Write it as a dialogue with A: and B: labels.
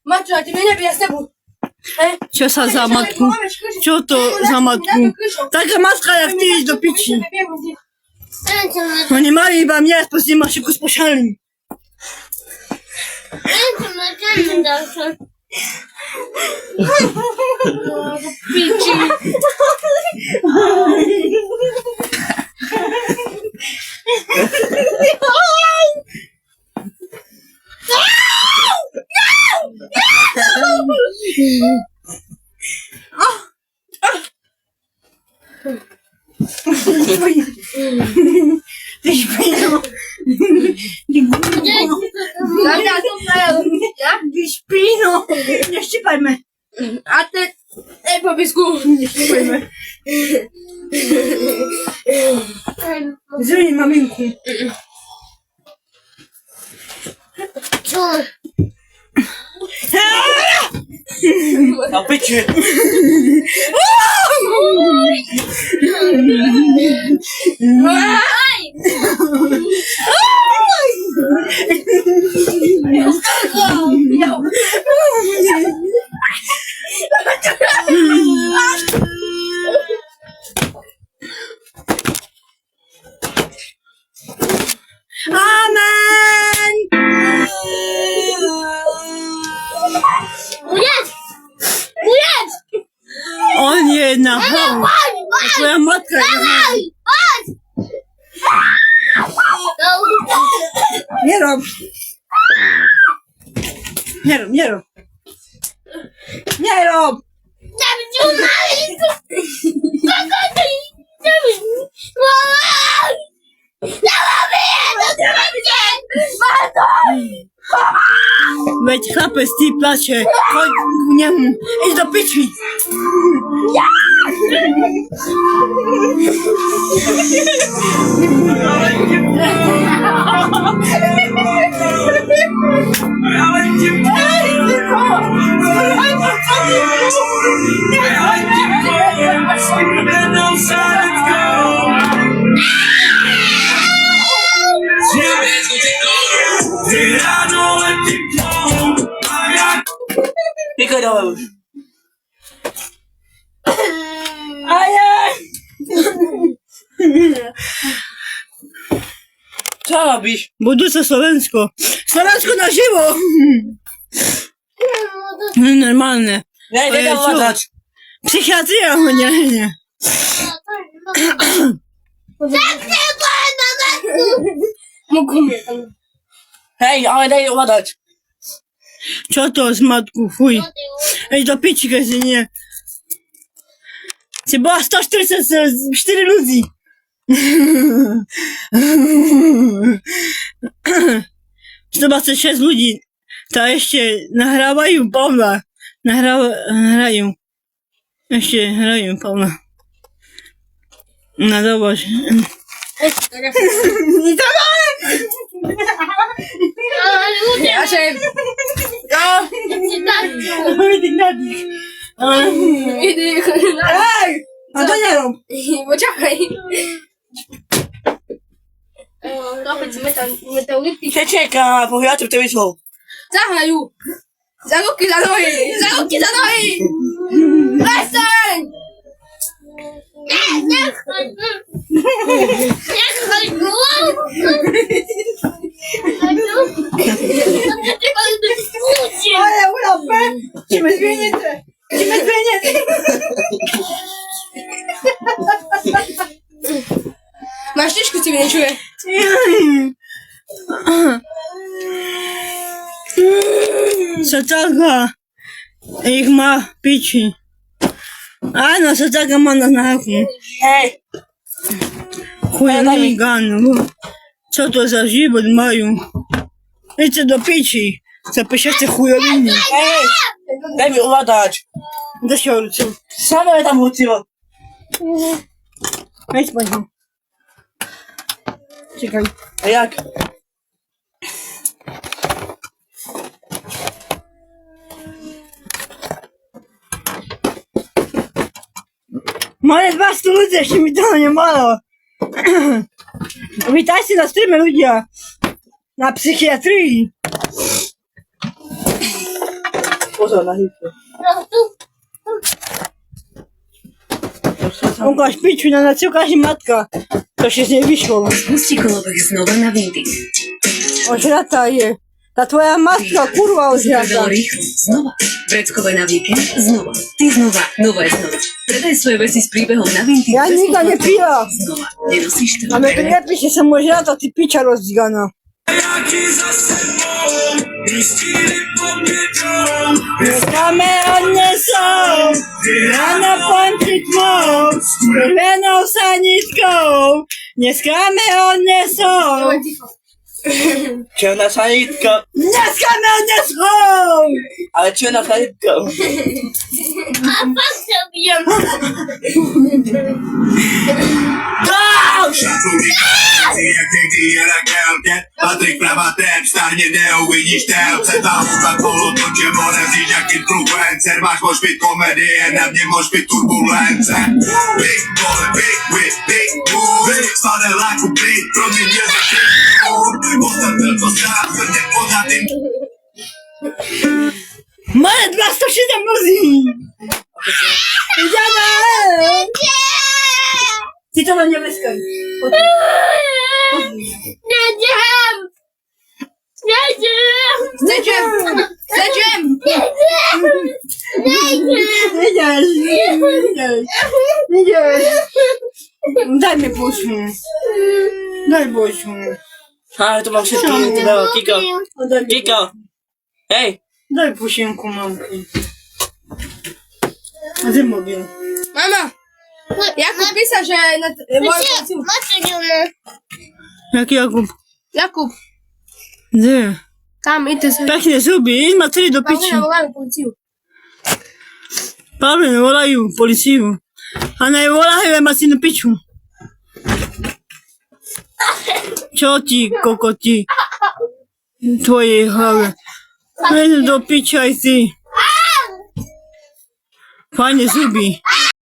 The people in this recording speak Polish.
A: Maciu, a ty mnie nie bierz z tebą.
B: Co za matku? Co to za matku? Taka matka jak ty iść do pici. Oni mają wam jest, bo nie ma się go spośalni. Ty śpino. Ty śpino. Nie ścipajmy.
A: A ty, po piesku.
B: Nie ścipajmy. Zrób maminku.
C: Na bycie.
B: Amen! O nie, na hał. Twoja matka. Nie rob. Nie rób, nie rób. Nie rób. Weź chlapę z tej placie. Chodź ku niemu. Idź do pici.
C: Tylko dała już. Co robisz?
B: Buduję Słowensko. Słowensko na żywo. Normalne.
C: Nie, nie dam
B: co?
C: ładać.
B: Psychiatria, nie.
C: Hej, ale daj ładać.
B: Co to z matku, fuj. Ej, do pici, nie. Czy była 144 ludzi. Zobaczcie, 6 ludzi. To jeszcze nagrywają Pawła. Nagrają. Jeszcze grają Pawła. No zobacz.
A: Ja się...
B: Ej! A to nie rób.
A: Poczekaj.
C: Się czeka, bo ja tu to wiedzą.
A: Zahraju! Za ruki, za nogi! Za ruki, za nogi! Przestań! Nie chodź
B: Ale urapę! Cimy zmienięte! Cimy zmienięte!
A: Masz liczku, ciebie nie czuję.
B: Sotaka ich ma pici. A no, Sotaka ma na znaku.
C: Hej,
B: Chujowy gan. Co to za żywot mają? Idźcie do pici. Zapisiacie chujowymi.
C: hej, daj mi ładać.
B: Do się wrócił.
C: Sama ja tam wróciła.
B: Weź panią. Czekaj.
C: A jak?
B: Moje 200 ludzi, jeszcze mi to nie mało. Witajcie na streamie, ludzie. Na psychiatrii.
C: Pozor na hipie.
B: Onka śpić, na naciuka się matka. To się z niej wyszło.
D: Spuści kolobek znova na Vinted.
B: Ožrata je. Ta tvoja matka, kurva
D: Predal
B: ožrata.
D: rýchlo. Znova. Vreckové na víkend. Znova. Ty znova. Nové znova. Predaj svoje veci s príbehom na Vinted.
B: Ja nikda nie pila.
D: Znova. Nenosíš to.
B: A my tu nepisze, som ožrata, ty piča rozdzigana. Mieszkamy odniesą, rano pączek mą, czerwoną sanitką. Mieszkamy odniesą,
C: Černá sanitka.
B: mieszkamy odniesą.
C: Ale černá sanitka.
E: Jak nigdy jara gębie Patryk prawa ten, wstanie nie uvidíš ten Se tam ukazalo to cię more Zíš jak influencer Máš mož být komedie, na mě mož být turbulence Big boy, big whip, big move Stane láku beat, pro mě nie za Postav tylko strach, nie poza tym
B: Moje 207 muzyki. Idziemy. Ty to na nie wyskaj.
A: Chcecie?
B: Idziesz. Daj mi puszkę. Daj puszkę.
C: Ale to mam wszystko nie dało. Kiko. Kiko. Hej.
B: Daj puszynku mamki. A ty mówię.
A: Mama, Jakub pisał, że na
B: Jaki Jakub?
A: Jakub,
B: Gdzie?
A: tam idź sobie.
B: Pekne zuby, idź ma tyle do
A: Paweł,
B: picia.
A: wołamy policję.
B: Paweł, ne volaju policiju. A ne volaju maci na piću. Čo ti, koko ti? Tvoje glave. Ne idem do pića i ti. Fajne zubi.